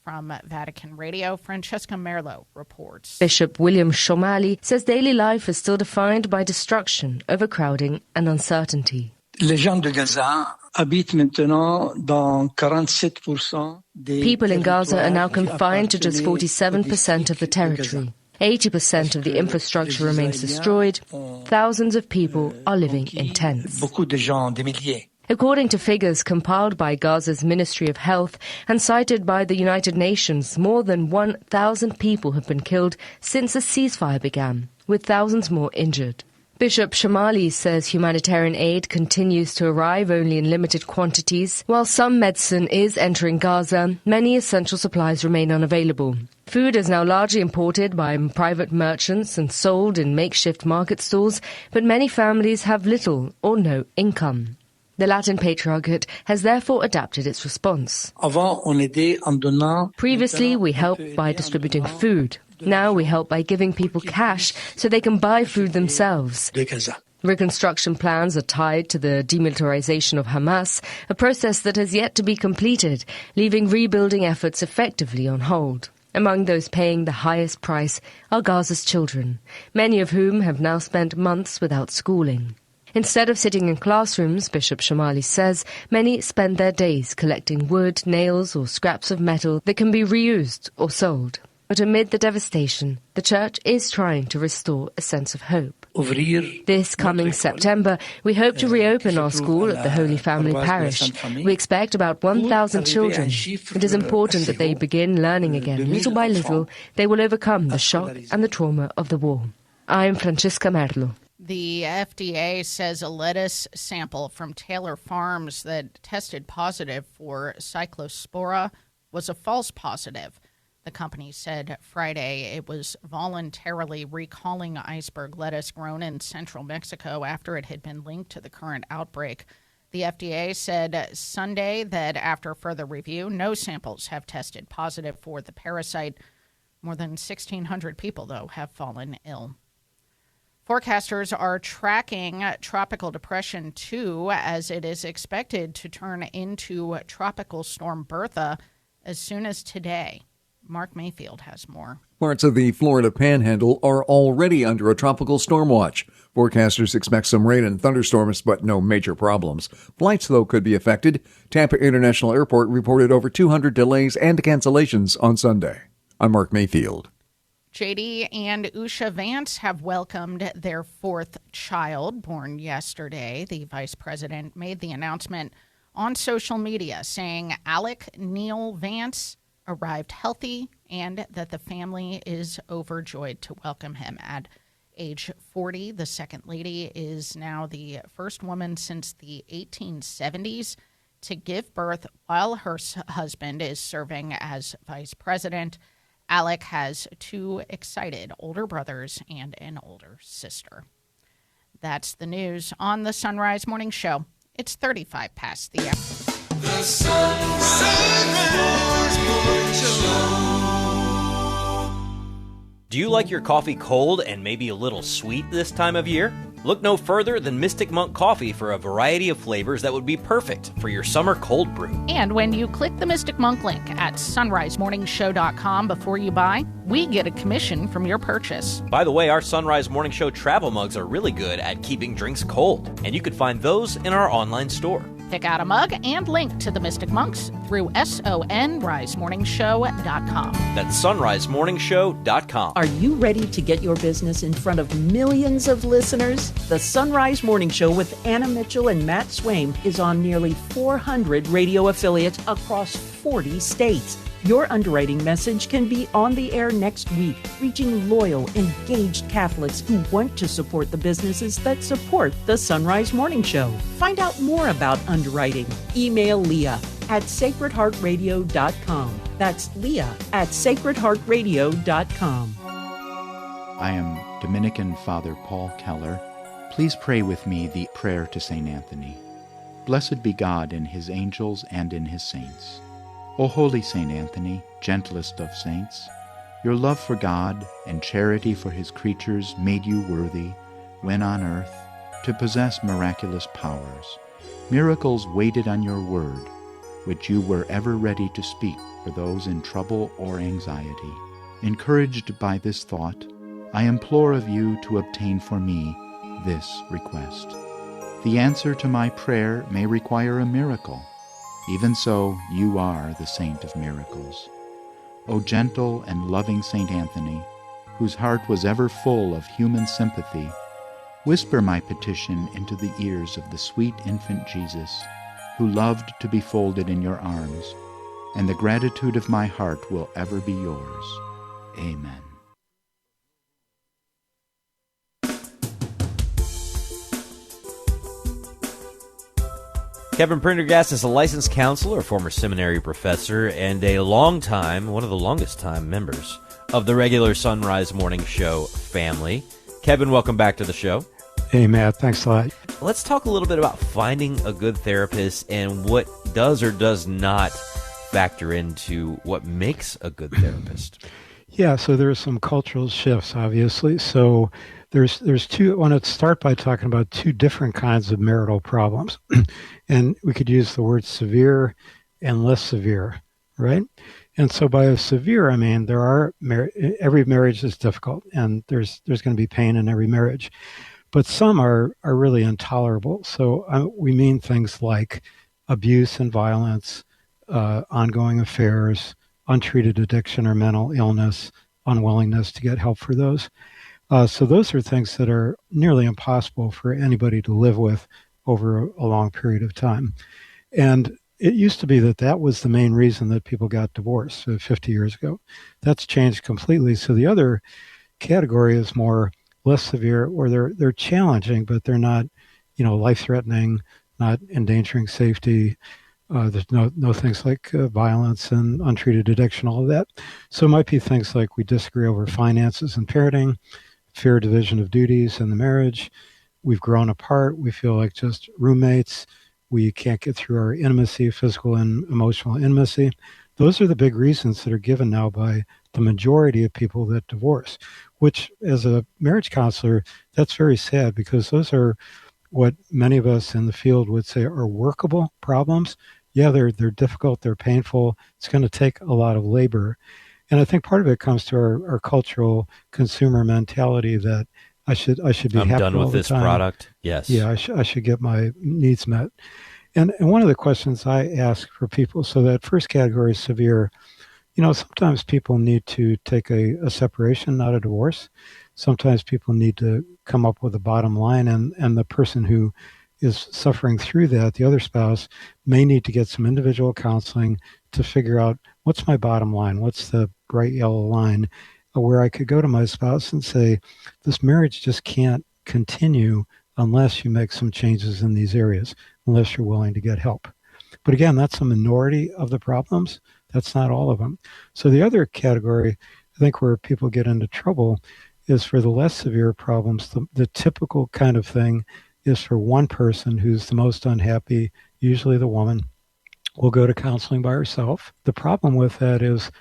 From Vatican Radio, Francesca Merlo reports. Bishop William Shomali says daily life is still defined by destruction, overcrowding, and uncertainty. Les gens de Gaza habitent maintenant dans 47%. People in Gaza are now confined to just 47% of the territory. 80% of the infrastructure remains destroyed. Thousands of people are living in tents. Beaucoup de gens, des milliers. According to figures compiled by Gaza's Ministry of Health and cited by the United Nations, more than 1,000 people have been killed since the ceasefire began, with thousands more injured. Bishop Shamali says humanitarian aid continues to arrive only in limited quantities. While some medicine is entering Gaza, many essential supplies remain unavailable. Food is now largely imported by private merchants and sold in makeshift market stalls, but many families have little or no income. The Latin Patriarchate has therefore adapted its response. Previously, we helped by distributing food. Now we help by giving people cash so they can buy food themselves. Reconstruction plans are tied to the demilitarization of Hamas, a process that has yet to be completed, leaving rebuilding efforts effectively on hold. Among those paying the highest price are Gaza's children, many of whom have now spent months without schooling. Instead of sitting in classrooms, Bishop Shamali says, many spend their days collecting wood, nails, or scraps of metal that can be reused or sold. But amid the devastation, the Church is trying to restore a sense of hope. This coming September, we hope to reopen our school at the Holy Family Parish. We expect about 1,000 children. It is important that they begin learning again. Little by little, they will overcome the shock and the trauma of the war. I'm Francesca Merlo. The FDA says a lettuce sample from Taylor Farms that tested positive for cyclospora was a false positive. The company said Friday it was voluntarily recalling iceberg lettuce grown in central Mexico after it had been linked to the current outbreak. The FDA said Sunday that after further review, no samples have tested positive for the parasite. More than 1,600 people, though, have fallen ill. Forecasters are tracking Tropical Depression 2 as it is expected to turn into Tropical Storm Bertha as soon as today. Mark Mayfield has more. Parts of the Florida Panhandle are already under a tropical storm watch. Forecasters expect some rain and thunderstorms, but no major problems. Flights, though, could be affected. Tampa International Airport reported over 200 delays and cancellations on Sunday. I'm Mark Mayfield. JD and Usha Vance have welcomed their 4th child, born yesterday. The vice president made the announcement on social media, saying Alec Neil Vance arrived healthy and that the family is overjoyed to welcome him. At age 40, the Second Lady is now the first woman since the 1870s to give birth while her husband is serving as vice president. Alec has 2 excited older brothers and an older sister. That's the news on the Sunrise Morning Show. It's 35 past the hour. The Sunrise Morning Show. Do you like your coffee cold and maybe a little sweet this time of year? Look no further than Mystic Monk Coffee for a variety of flavors that would be perfect for your summer cold brew. And when you click the Mystic Monk link at sunrisemorningshow.com before you buy, we get a commission from your purchase. By the way, our Sunrise Morning Show travel mugs are really good at keeping drinks cold, and you can find those in our online store. Pick out a mug and link to the Mystic Monks through sunrisemorningshow.com. That's sunrisemorningshow.com. Are you ready to get your business in front of millions of listeners? The Sunrise Morning Show with Anna Mitchell and Matt Swaim is on nearly 400 radio affiliates across 40 states. Your underwriting message can be on the air next week, reaching loyal, engaged Catholics who want to support the businesses that support the Sunrise Morning Show. Find out more about underwriting. Email Leah at sacredheartradio.com. That's Leah at sacredheartradio.com. I am Dominican Father Paul Keller. Please pray with me the prayer to St. Anthony. Blessed be God in his angels and in his saints. O holy St. Anthony, gentlest of saints, your love for God and charity for his creatures made you worthy, when on earth, to possess miraculous powers. Miracles waited on your word, which you were ever ready to speak for those in trouble or anxiety. Encouraged by this thought, I implore of you to obtain for me this request. The answer to my prayer may require a miracle. Even so, you are the saint of miracles. O gentle and loving St. Anthony, whose heart was ever full of human sympathy, whisper my petition into the ears of the sweet infant Jesus, who loved to be folded in your arms, and the gratitude of my heart will ever be yours. Amen. Kevin Prendergast is a licensed counselor, former seminary professor, and a one of the longest time members of the regular Sunrise Morning Show family. Kevin, welcome back to the show. Hey, Matt. Thanks a lot. Let's talk a little bit about finding a good therapist and what does or does not factor into what makes a good therapist. Yeah, so there's some cultural shifts, obviously. So there's two. I want to start by talking about 2 different kinds of marital problems. And we could use the word severe and less severe, right? And so by severe, I mean, every marriage is difficult, and there's going to be pain in every marriage. But some are really intolerable. So we mean things like abuse and violence, ongoing affairs, untreated addiction or mental illness, unwillingness to get help for those. So those are things that are nearly impossible for anybody to live with over a long period of time. And it used to be that was the main reason that people got divorced 50 years ago. That's changed completely. So the other category is more less severe, or they're challenging, but they're not, life-threatening, not endangering safety. There's no things like violence and untreated addiction, all of that. So it might be things like we disagree over finances and parenting, fair division of duties in the marriage. We've grown apart. We feel like just roommates. We can't get through our intimacy, physical and emotional intimacy. Those are the big reasons that are given now by the majority of people that divorce, which as a marriage counselor, that's very sad, because those are what many of us in the field would say are workable problems. Yeah, they're difficult, they're painful. It's going to take a lot of labor. And I think part of it comes to our cultural consumer mentality that I should be happy all the time. I'm done with this product. Yes. Yeah, I should get my needs met. And one of the questions I ask for people, so that first category is severe. Sometimes people need to take a separation, not a divorce. Sometimes people need to come up with a bottom line, and the person who is suffering through that, the other spouse may need to get some individual counseling to figure out what's my bottom line, what's the bright yellow line where I could go to my spouse and say, this marriage just can't continue unless you make some changes in these areas, unless you're willing to get help. But again, that's a minority of the problems. That's not all of them. So the other category, I think, where people get into trouble is for the less severe problems. The typical kind of thing is for one person who's the most unhappy, usually the woman, will go to counseling by herself. The problem with that is,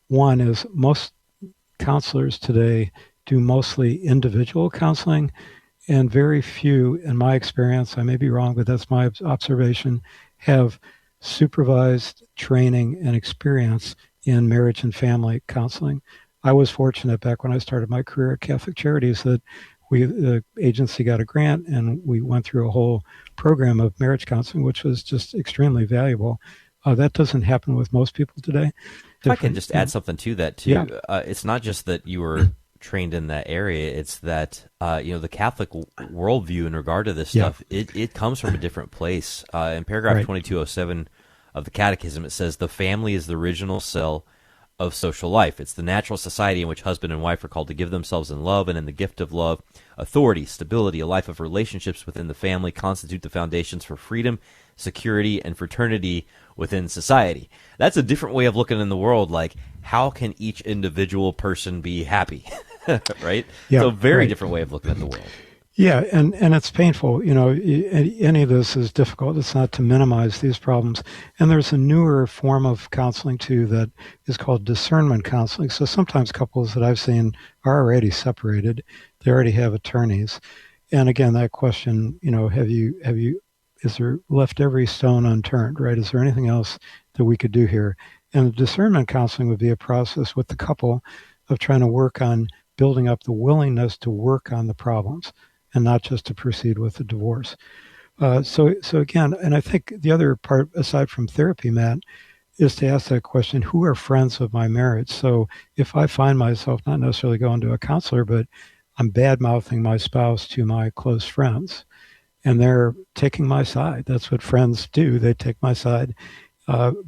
one is most counselors today do mostly individual counseling, and very few, in my experience, I may be wrong, but that's my observation, have supervised training and experience in marriage and family counseling. I was fortunate back when I started my career at Catholic Charities that the agency got a grant and we went through a whole program of marriage counseling, which was just extremely valuable. That doesn't happen with most people today. If I can just add something to that too, it's not just that you were trained in that area; it's that the Catholic worldview in regard to this stuff it comes from a different place. In paragraph 2207 of the Catechism, it says the family is the original cell of social life. It's the natural society in which husband and wife are called to give themselves in love, and in the gift of love, authority, stability, a life of relationships within the family constitute the foundations for freedom, security, and fraternity within society. That's a different way of looking in the world, like how can each individual person be happy, right? Yeah, so very different way of looking at the world. Yeah, and it's painful. Any of this is difficult. It's not to minimize these problems. And there's a newer form of counseling, too, that is called discernment counseling. So sometimes couples that I've seen are already separated. They already have attorneys. And again, that question, is there left every stone unturned, right? Is there anything else that we could do here? And discernment counseling would be a process with the couple of trying to work on building up the willingness to work on the problems, and not just to proceed with the divorce. So again, and I think the other part, aside from therapy, Matt, is to ask that question, who are friends of my marriage? So if I find myself not necessarily going to a counselor, but I'm bad-mouthing my spouse to my close friends, and they're taking my side. That's what friends do. They take my side.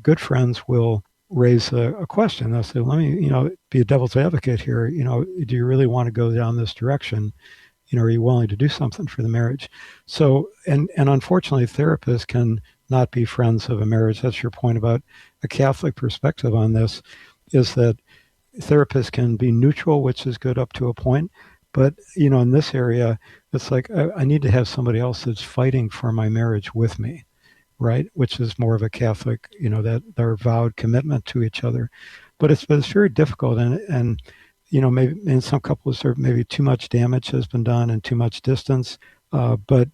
Good friends will raise a question. They'll say, let me, be a devil's advocate here. Do you really want to go down this direction? Are you willing to do something for the marriage? So, and unfortunately, therapists can not be friends of a marriage. That's your point about a Catholic perspective on this, is that therapists can be neutral, which is good up to a point. But, in this area, it's like I need to have somebody else that's fighting for my marriage with me, right? Which is more of a Catholic, that their vowed commitment to each other. But it's very difficult, and maybe in some couples there maybe too much damage has been done and too much distance. But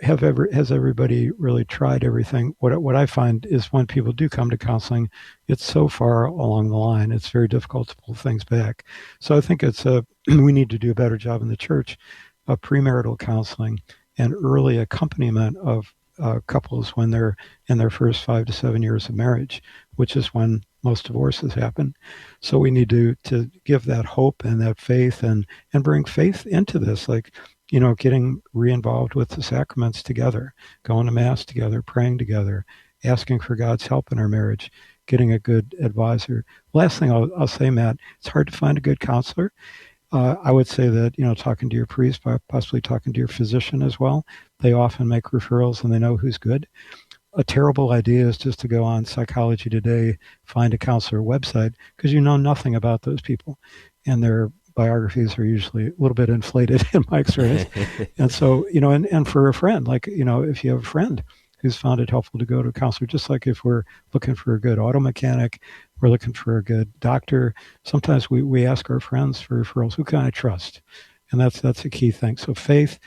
has everybody really tried everything? What I find is when people do come to counseling, it's so far along the line, it's very difficult to pull things back. So I think we need to do a better job in the church of premarital counseling and early accompaniment of couples when they're in their first 5 to 7 years of marriage, which is when most divorces happen. So we need to give that hope and that faith and bring faith into this, like, getting re-involved with the sacraments together, going to Mass together, praying together, asking for God's help in our marriage, getting a good advisor. Last thing I'll say, Matt, it's hard to find a good counselor. I would say that, talking to your priest, possibly talking to your physician as well, they often make referrals and they know who's good. A terrible idea is just to go on Psychology Today, find a counselor website, because you know nothing about those people. And their biographies are usually a little bit inflated in my experience. And so, and for a friend, like, if you have a friend who's found it helpful to go to a counselor, just like if we're looking for a good auto mechanic, we're looking for a good doctor, sometimes we ask our friends for referrals. Who can I trust? And that's a key thing. So faith,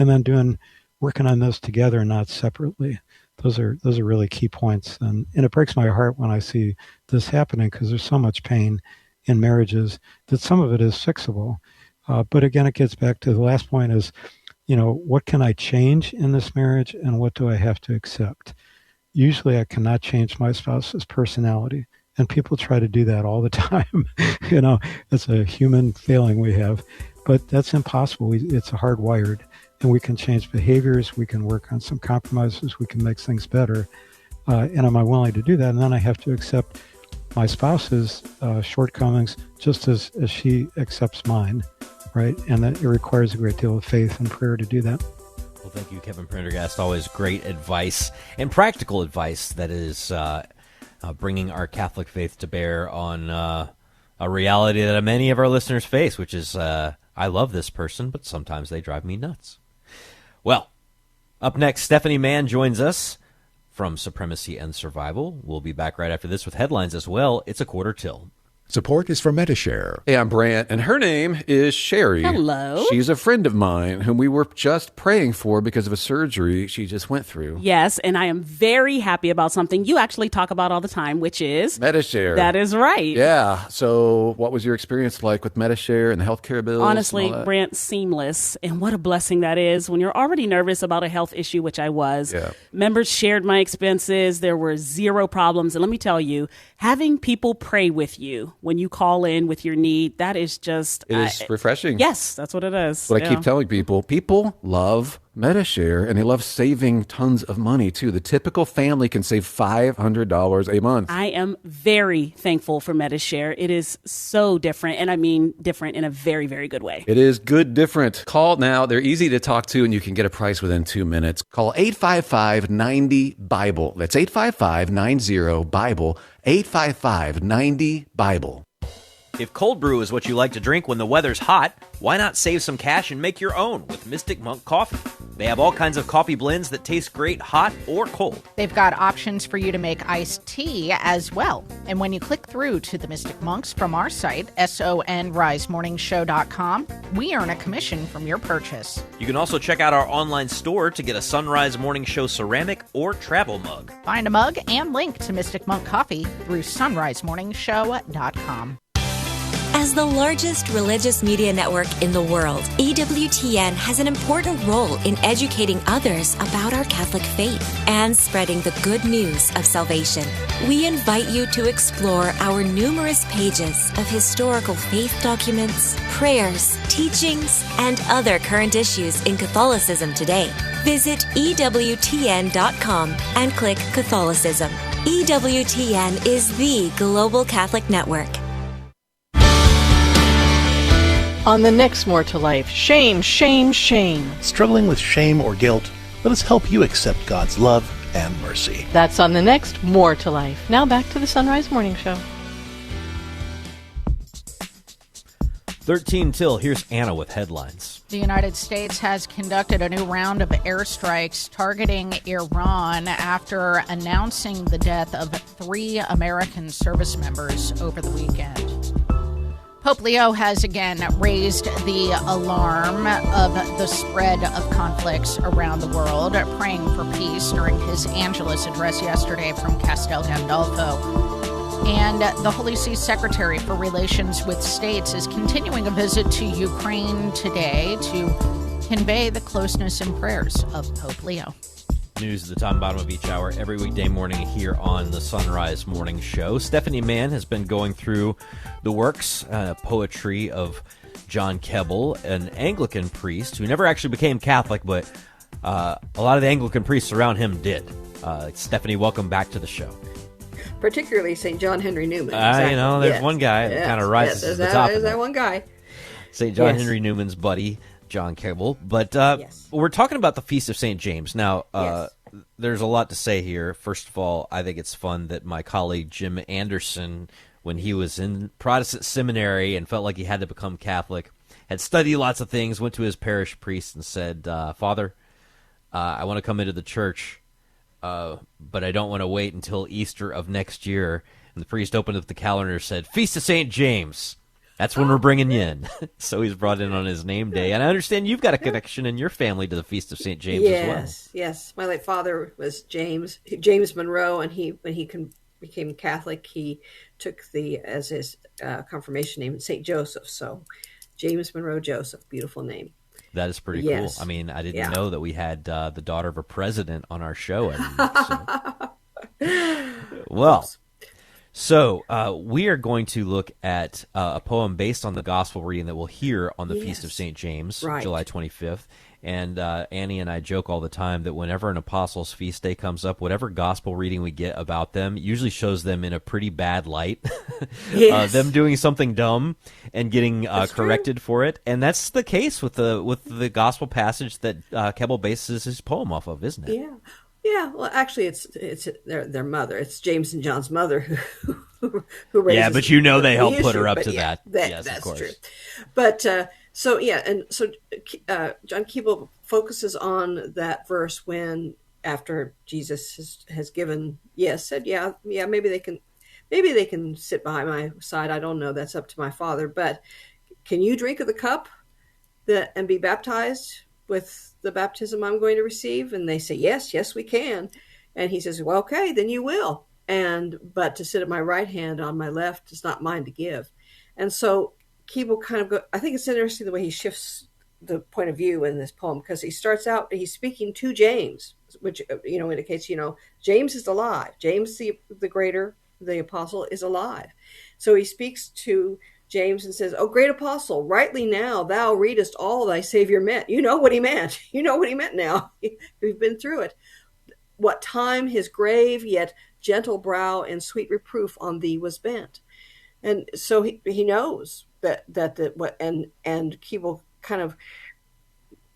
and then working on this together, not separately. Those are really key points. And it breaks my heart when I see this happening, because there's so much pain in marriages that some of it is fixable. But again, it gets back to the last point is, what can I change in this marriage and what do I have to accept? Usually I cannot change my spouse's personality. And people try to do that all the time. That's a human failing we have. But that's impossible. It's hardwired. And we can change behaviors. We can work on some compromises. We can make things better. And am I willing to do that? And then I have to accept my spouse's shortcomings just as she accepts mine, right? And that it requires a great deal of faith and prayer to do that. Well, thank you, Kevin Prendergast. Always great advice and practical advice that is bringing our Catholic faith to bear on a reality that many of our listeners face, which is I love this person, but sometimes they drive me nuts. Well, up next, Stephanie Mann joins us from Supremacy and Survival. We'll be back right after this with headlines as well. It's a quarter till. Support is for MediShare. Hey, I'm Brant, and her name is Sherry. Hello. She's a friend of mine whom we were just praying for because of a surgery she just went through. Yes, and I am very happy about something you actually talk about all the time, which is MediShare. That is right. Yeah. So what was your experience like with MediShare and the healthcare bills? Honestly, Brant, seamless. And what a blessing that is when you're already nervous about a health issue, which I was. Yeah. Members shared my expenses. There were zero problems. And let me tell you, having people pray with you when you call in with your need, that is just... It is refreshing. Yes, that's what it is. But I keep telling people love MediShare, and they love saving tons of money, too. The typical family can save $500 a month. I am very thankful for MediShare. It is so different, and I mean different in a very, very good way. It is good different. Call now. They're easy to talk to, and you can get a price within 2 minutes. Call 855-90-BIBLE. That's 855-90-BIBLE. 855-90-BIBLE. If cold brew is what you like to drink when the weather's hot, why not save some cash and make your own with Mystic Monk Coffee? They have all kinds of coffee blends that taste great hot or cold. They've got options for you to make iced tea as well. And when you click through to the Mystic Monks from our site, sonrisemorningshow.com, we earn a commission from your purchase. You can also check out our online store to get a Sunrise Morning Show ceramic or travel mug. Find a mug and link to Mystic Monk Coffee through sonrisemorningshow.com. As the largest religious media network in the world, EWTN has an important role in educating others about our Catholic faith and spreading the good news of salvation. We invite you to explore our numerous pages of historical faith documents, prayers, teachings, and other current issues in Catholicism today. Visit EWTN.com and click Catholicism. EWTN is the global Catholic network. On the next More to Life, shame, shame, shame. Struggling with shame or guilt? Let us help you accept God's love and mercy. That's on the next More to Life. Now back to the Sunrise Morning Show. 13 till, here's Anna with headlines. The United States has conducted a new round of airstrikes targeting Iran after announcing the death of 3 American service members over the weekend. Pope Leo has again raised the alarm of the spread of conflicts around the world, praying for peace during his Angelus address yesterday from Castel Gandolfo. And the Holy See Secretary for Relations with States is continuing a visit to Ukraine today to convey the closeness and prayers of Pope Leo. News at the top and bottom of each hour every weekday morning here on the Sunrise Morning Show. Stephanie Mann has been going through the works, poetry of John Keble, an Anglican priest who never actually became Catholic, but a lot of the Anglican priests around him did. Stephanie, welcome back to the show. Particularly St. John Henry Newman. Exactly. There's one guy that kind of rises to the top. There's that one guy. St. John Henry Newman's buddy, John Keble. But we're talking about the Feast of St. James. Now, there's a lot to say here. First of all, I think it's fun that my colleague Jim Anderson, when he was in Protestant seminary and felt like he had to become Catholic, had studied lots of things, went to his parish priest and said, Father, I want to come into the church, but I don't want to wait until Easter of next year. And the priest opened up the calendar and said, Feast of St. James. That's when we're bringing you in. So he's brought in on his name day. And I understand you've got a connection in your family to the Feast of St. James as well. Yes. My late father was James Monroe, and when he became Catholic, he took as his confirmation name St. Joseph. So James Monroe Joseph, beautiful name. That is pretty cool. I mean, I didn't know that we had the daughter of a president on our show. Well, So we are going to look at a poem based on the gospel reading that we'll hear on the Feast of St. James, Right. July 25th. And Annie and I joke all the time that whenever an apostles' feast day comes up, whatever gospel reading we get about them usually shows them in a pretty bad light. Yes. Them doing something dumb and getting corrected for it. And that's the case with the gospel passage that Keble bases his poem off of, isn't it? Yeah. Yeah, well, actually, it's their mother. It's James and John's mother who raises. Yeah, but you know they helped the put her issue, up but to yeah, that. Yes, that's of course. true. But so John Keble focuses on that verse when after Jesus has given said maybe they can sit by my side. I don't know. That's up to my Father. But can you drink of the cup and be baptized with the baptism I'm going to receive? And they say, yes, we can. And he says, well, okay, then you will. But to sit at my right hand on my left is not mine to give. And so Keble I think it's interesting the way he shifts the point of view in this poem, because he starts out, he's speaking to James, which, indicates, James is alive. James, the greater, the apostle, is alive. So he speaks to James and says, "O great apostle, rightly now thou readest all thy Savior meant." You know what he meant. You know what he meant now. We've been through it. What time his grave yet gentle brow and sweet reproof on thee was bent. And so he knows that and Keble kind of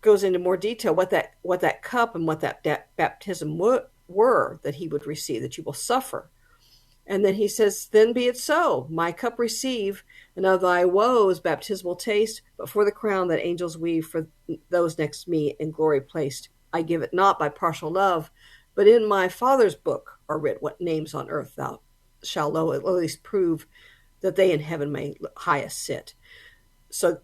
goes into more detail what that cup and what that baptism were that he would receive, that you will suffer. And then he says, "Then be it so, my cup receive, and of thy woes baptismal taste, but for the crown that angels weave for those next me in glory placed, I give it not by partial love, but in my Father's book are writ what names on earth thou shalt at least prove, that they in heaven may highest sit." So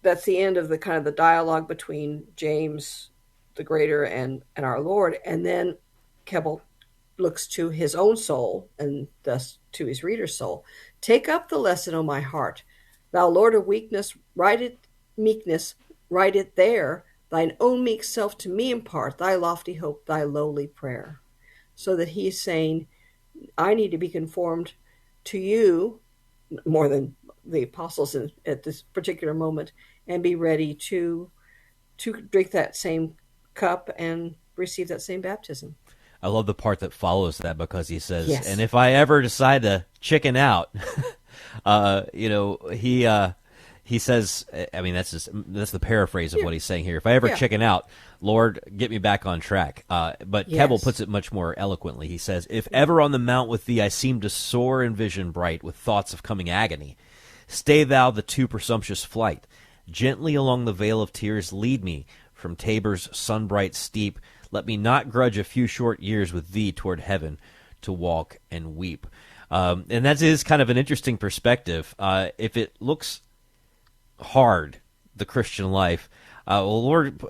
that's the end of the kind of the dialogue between James the Greater and our Lord. And then Keble looks to his own soul and thus to his reader's soul. "Take up the lesson, O my heart. Thou Lord of weakness, write it there. Thine own meek self to me impart, thy lofty hope, thy lowly prayer." So that he's saying, I need to be conformed to you more than the apostles at this particular moment, and be ready to drink that same cup and receive that same baptism. I love the part that follows that, because he says, Yes. "And if I ever decide to chicken out," he says, I mean, that's the paraphrase of what he's saying here. "If I ever chicken out, Lord, get me back on track." But Keble puts it much more eloquently. He says, "If ever on the mount with thee I seem to soar in vision bright with thoughts of coming agony, stay thou the too presumptuous flight. Gently along the vale of tears lead me from Tabor's sunbright steep. Let me not grudge a few short years with thee toward heaven to walk and weep." And that is kind of an interesting perspective. If it looks hard, the Christian life, well, Lord,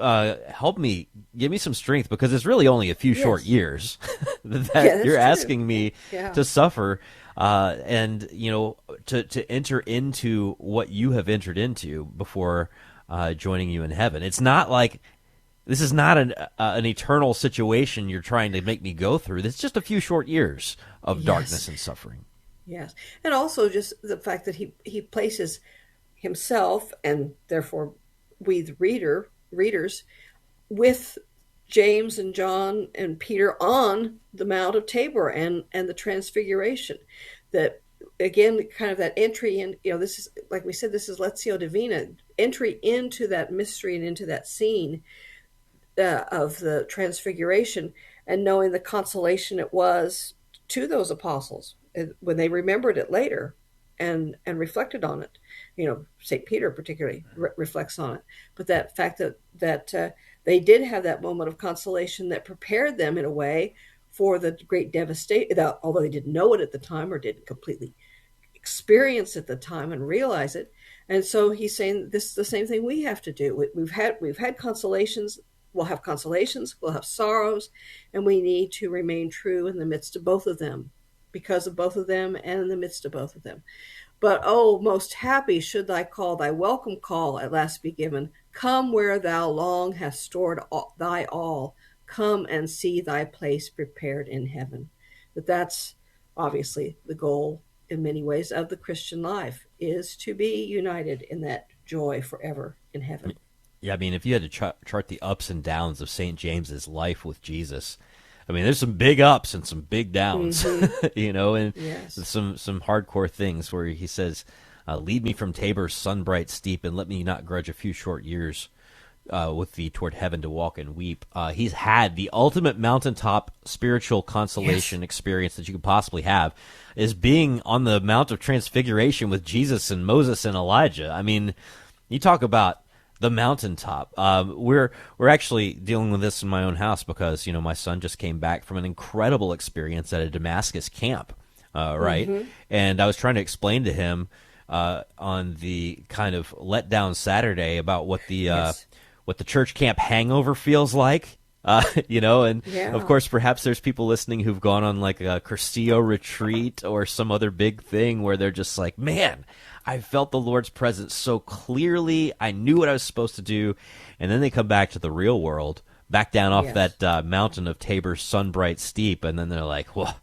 help me, give me some strength, because it's really only a few short years that you're asking me to suffer, and to enter into what you have entered into before joining you in heaven. It's not like this is not an eternal situation you're trying to make me go through. It's just a few short years of darkness and suffering. Yes, and also just the fact that he places himself, and therefore we the readers, with James and John and Peter on the Mount of Tabor and the Transfiguration. That again, kind of that entry in, this is, like we said, this is Lectio Divina, entry into that mystery and into that scene of the Transfiguration, and knowing the consolation it was to those apostles when they remembered it later and reflected on it. St. Peter particularly reflects on it. But that fact that they did have that moment of consolation that prepared them in a way for the great devastation, although they didn't know it at the time or didn't completely experience at the time and realize it. And so he's saying this is the same thing we have to do. We've had consolations. We'll have consolations. We'll have sorrows, and we need to remain true in the midst of both of them, because of both of them, and in the midst of both of them. But, oh, most happy should thy welcome call at last be given. Come where thou long hast stored thy all. Come and see thy place prepared in heaven. That's obviously the goal in many ways of the Christian life is to be united in that joy forever in heaven. Yeah, I mean, if you had to chart the ups and downs of St. James's life with Jesus, I mean, there's some big ups and some big downs, and some hardcore things where he says, lead me from Tabor's sun-bright steep and let me not grudge a few short years with thee toward heaven to walk and weep. He's had the ultimate mountaintop spiritual consolation experience that you could possibly have, is being on the Mount of Transfiguration with Jesus and Moses and Elijah. I mean, you talk about the mountaintop. We're actually dealing with this in my own house because, my son just came back from an incredible experience at a Damascus camp, right? Mm-hmm. And I was trying to explain to him on the kind of letdown Saturday about what the church camp hangover feels like. Of course, perhaps there's people listening who've gone on like a Cursillo retreat or some other big thing where they're just like, man, I felt the Lord's presence so clearly. I knew what I was supposed to do. And then they come back to the real world, back down off that mountain of Tabor's sun-bright steep. And then they're like, well,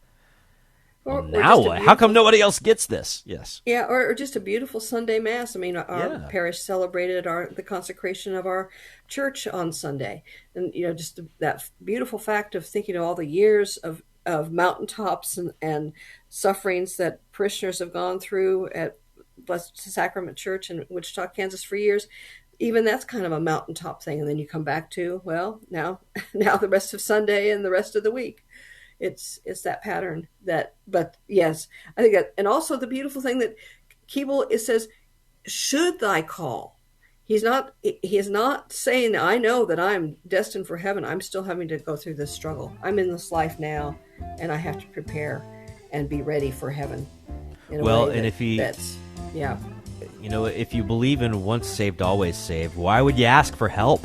now what? How come nobody else gets this? Yes. Yeah, or just a beautiful Sunday Mass. I mean, our parish celebrated the consecration of our church on Sunday. And, just that beautiful fact of thinking of all the years of mountaintops and sufferings that parishioners have gone through at Blessed Sacrament Church in Wichita, Kansas for years. Even that's kind of a mountaintop thing. And then you come back to, well, now the rest of Sunday and the rest of the week. It's that pattern but yes, I think that, and also the beautiful thing that Keble, it says, should thy call. He is not saying, I know that I'm destined for heaven. I'm still having to go through this struggle. I'm in this life now, and I have to prepare and be ready for heaven. If you believe in once saved, always saved, why would you ask for help?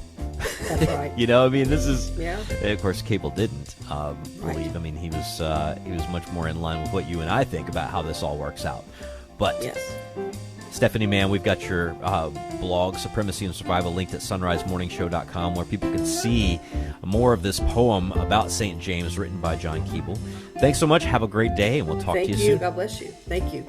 That's right. This is, of course, Cable didn't believe. I mean, he was much more in line with what you and I think about how this all works out. But Stephanie Mann, we've got your blog, Supremacy and Survival, linked at sunrisemorningshow.com, where people can see more of this poem about St. James written by John Keble. Thanks so much. Have a great day, and we'll talk to you soon. God bless you. Thank you.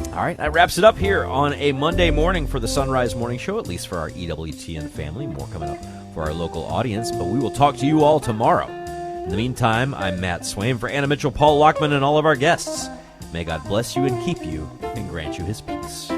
All right, that wraps it up here on a Monday morning for the Sunrise Morning Show, at least for our EWTN family. More coming up for our local audience, but we will talk to you all tomorrow. In the meantime, I'm Matt Swaim for Anna Mitchell, Paul Lockman, and all of our guests. May God bless you and keep you and grant you his peace.